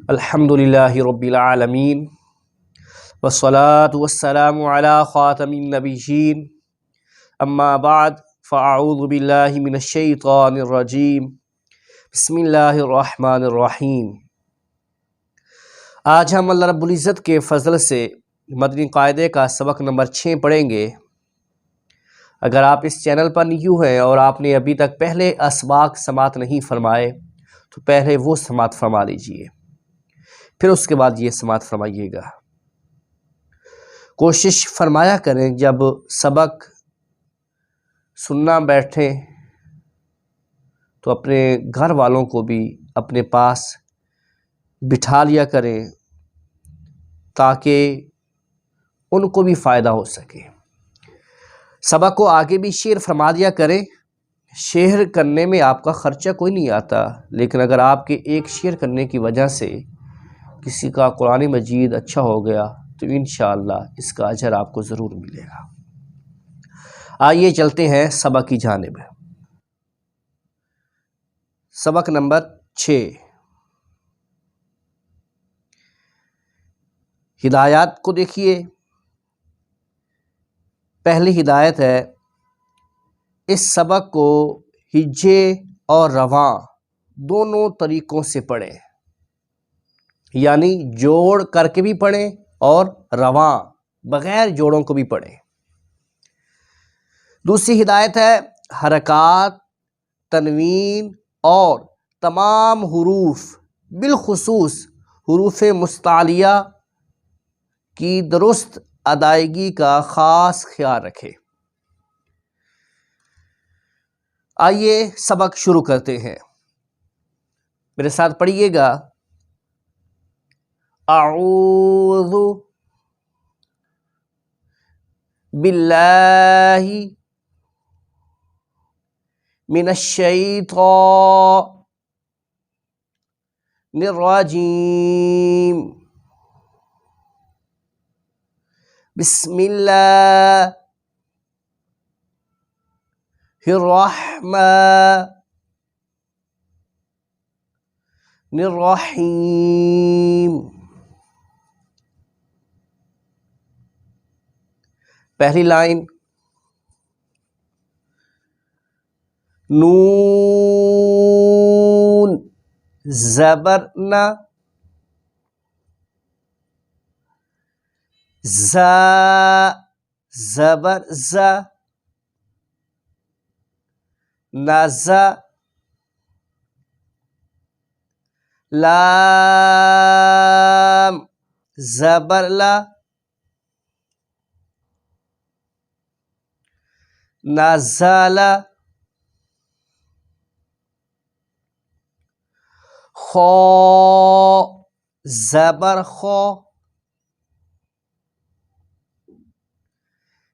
अल्हम्दुलिल्लाहि रब्बिल आलमीन वस्सलातु वस्सलामु अला ख़ातमिन नबिय्यीन अम्मा बाद फ़अऊज़ु बिल्लाहि मिनश शैतानिर रजीम बिस्मिल्लाहिर रहमानिर रहीम। आज हम अल्लाह रब्बुल इज़्ज़त के फ़ज़ल से मदनी क़ायदे का सबक नंबर 6 पढ़ेंगे। अगर आप इस चैनल पर न्यू हैं और आपने अभी तक पहले असबाक समात नहीं फरमाए तो पहले वो समात फरमा लीजिए, फिर उसके बाद ये समात फरमाइएगा। कोशिश फरमाया करें जब सबक सुनना बैठें तो अपने घर वालों को भी अपने पास बिठा लिया करें ताकि उनको भी फ़ायदा हो सके। सबक को आगे भी शेयर फरमा दिया करें। शेयर करने में आपका ख़र्चा कोई नहीं आता, लेकिन अगर आपके एक शेयर करने की वजह से किसी का कुरान मजीद अच्छा हो गया तो इंशाअल्लाह इसका अजर आपको ज़रूर मिलेगा। आइए चलते हैं सबक की जानिब। सबक नंबर 6, हिदायत को देखिए। पहली हिदायत है, इस सबक को हिज्जे और रवां दोनों तरीक़ों से पढ़ें, यानी जोड़ करके भी पढ़ें और रवां बग़ैर जोड़ों को भी पढ़ें। दूसरी हिदायत है, हरकात, तनवीन और तमाम हुरूफ बिलखुसूस हुरूफ मुस्तालिया की दुरुस्त अदायगी का ख़ास ख्याल रखें। आइए सबक शुरू करते हैं। मेरे साथ पढ़िएगा। अऊज़ु बिल्लाहि मिनश शैतानिर रजीम बिस्मिल्लाहिर रहमानिर रहीम। पहली लाइन, नून ज़बर ना, ज़ा ज़बर ज़ा, नज़ा, लाम ज़बर ला, नज़ला, खौ ज़बर खौ,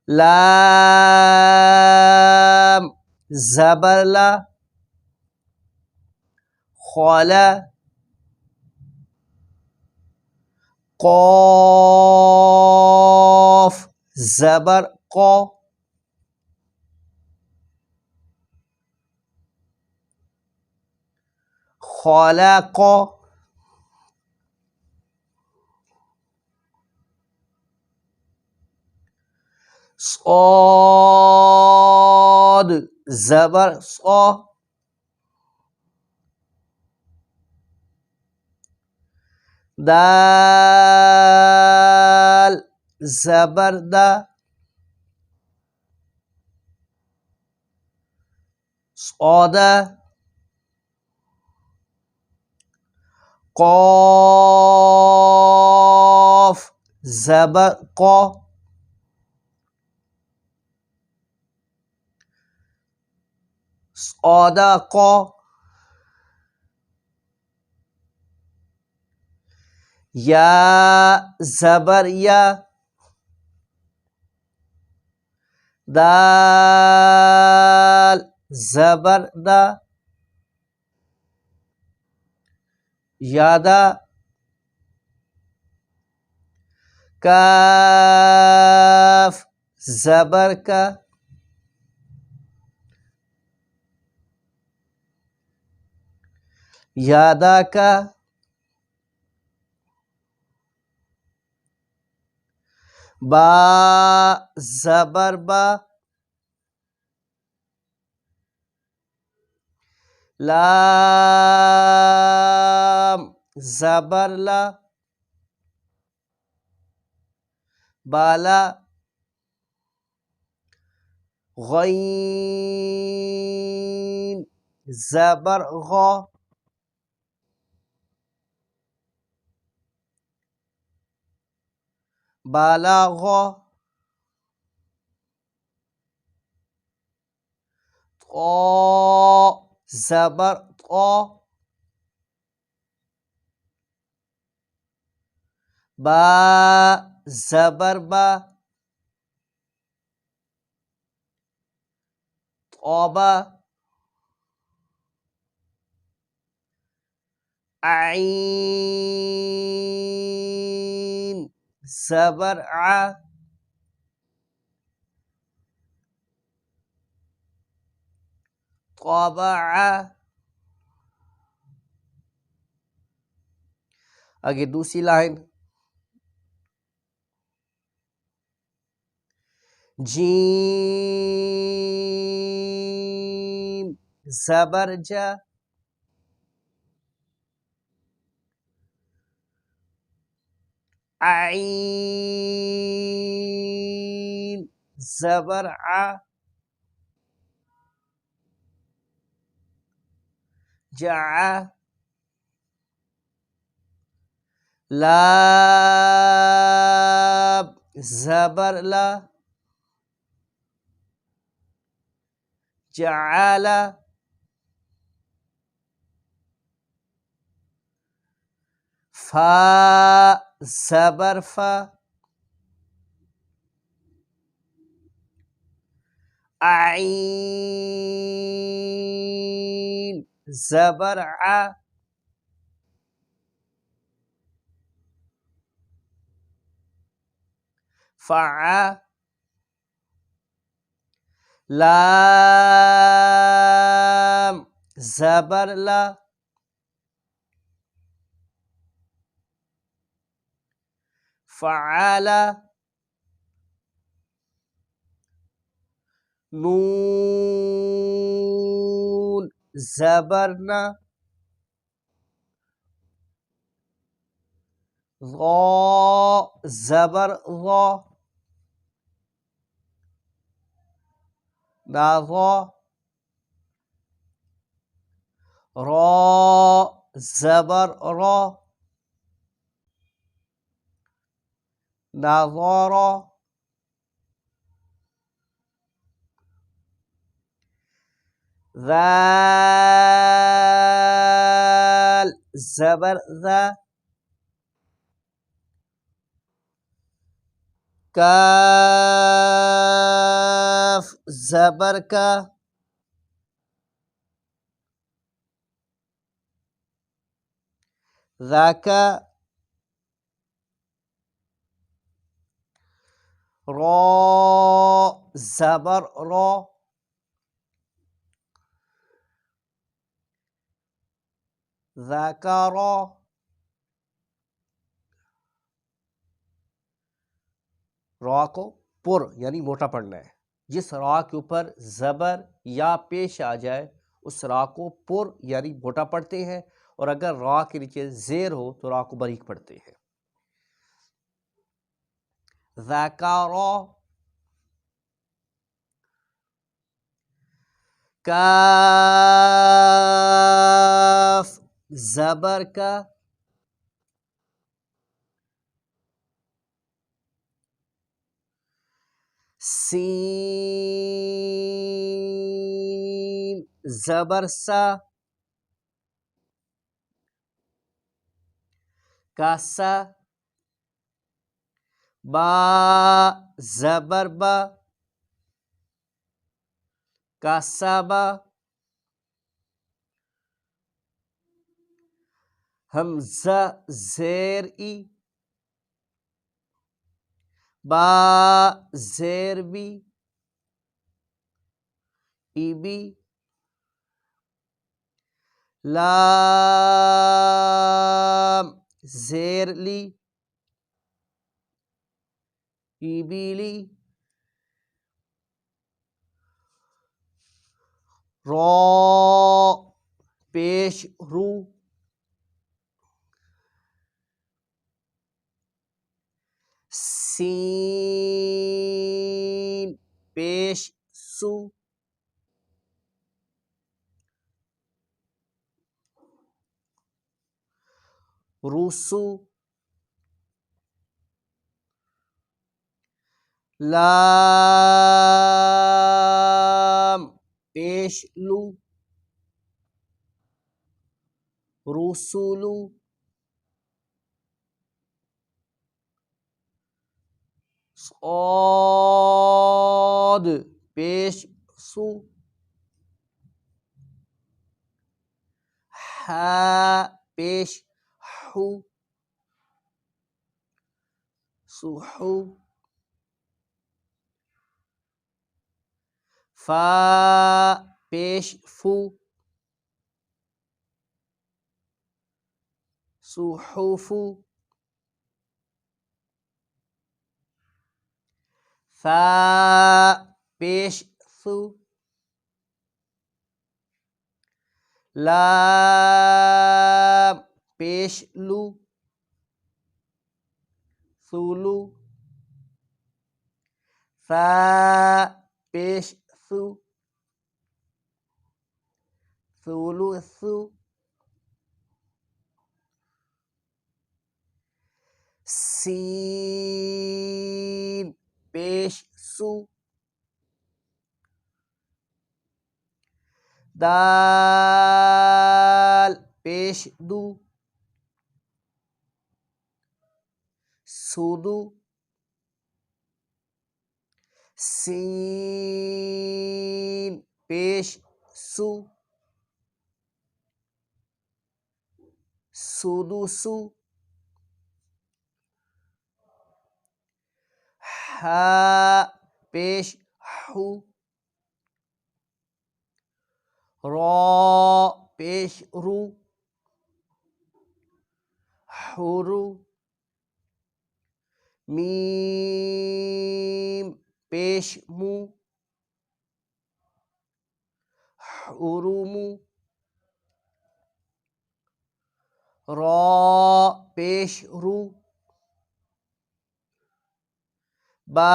लाम ज़बर ला, खौला, क़ाफ़ ज़बर क़ौ, खलक़, صاد ज़बर सा, दाल ज़बर दा, सौदा, क़ाफ़ ज़बर क़ौ, सौदा क़ौ, या ज़बर या, दाल ज़बर दा, यादा, काफ ज़बर का, यादा का, बा ज़बर बा, लाम ज़बर ला, बाला, गईन ज़बर गौ, बाला गौ, तो ज़बर तो, बा ज़बर बा, तौबा, आइन ज़बर आ, तौबा। आगे दूसरी लाइन, जीम ज़बर जा, आइन ज़बर आ, जा, लाम ज़बर ला, जआला, फा ज़बर फा, आइन ज़बर आ, फा, लाम ज़बर ला, फ़अला, नून ज़बर ना, ज़ा ज़बर ज़ा, नाज़ा, रा ज़बर रा, नाज़ारा, ज़ाल ज़बर ज़ा, काफ ज़बर का, ज़ाका, रा ज़बर रा, ज़ाकरा, रा को पुर यानी मोटा पढ़ना है। जिस रा के ऊपर ज़बर या पेश आ जाए उस रा को पुर यानी मोटा पढ़ते हैं, और अगर रा के नीचे ज़ेर हो तो रा को बारीक पढ़ते हैं। ज़ाकरा, काफ ज़बर का, सीन ज़बर सा, कासा, बा ज़बर बा, कासाबा, हमज़ा ज़ेर ई, बा ज़ेर बी, ईबी, लाम ज़ेर ली, इबिली रॉ पेश रू सीन पेश सु रुसु लाम पेश लू रुसुलु सौद पेश सु हा पेश हु सुहु फा पेश फु सुहुफु सा पेश सु लाम पेश लू सुलू सा पेश सु सुलुसु सीन पेश सु दाल पेश दू सुदु सीन पेश सु सुदुसु हा पेश हु रॉ पेश रू हुरु मीम पेश मु हुरुमु रॉ पेश रू बा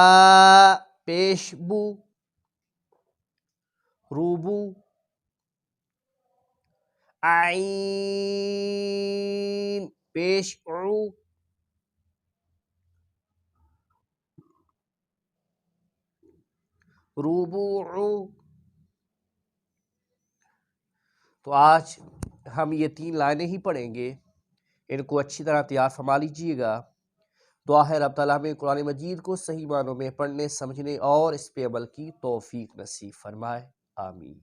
पेश बु रूबू आइन पेश उ रूबू। तो आज हम ये 3 लाइनें ही पढ़ेंगे, इनको अच्छी तरह तैयार फरमा लीजिएगा। दुआ है रब ताला हमें कुरान मजीद को सही मानों में पढ़ने समझने और इस पे अमल की तौफीक नसीब फरमाए। आमीन।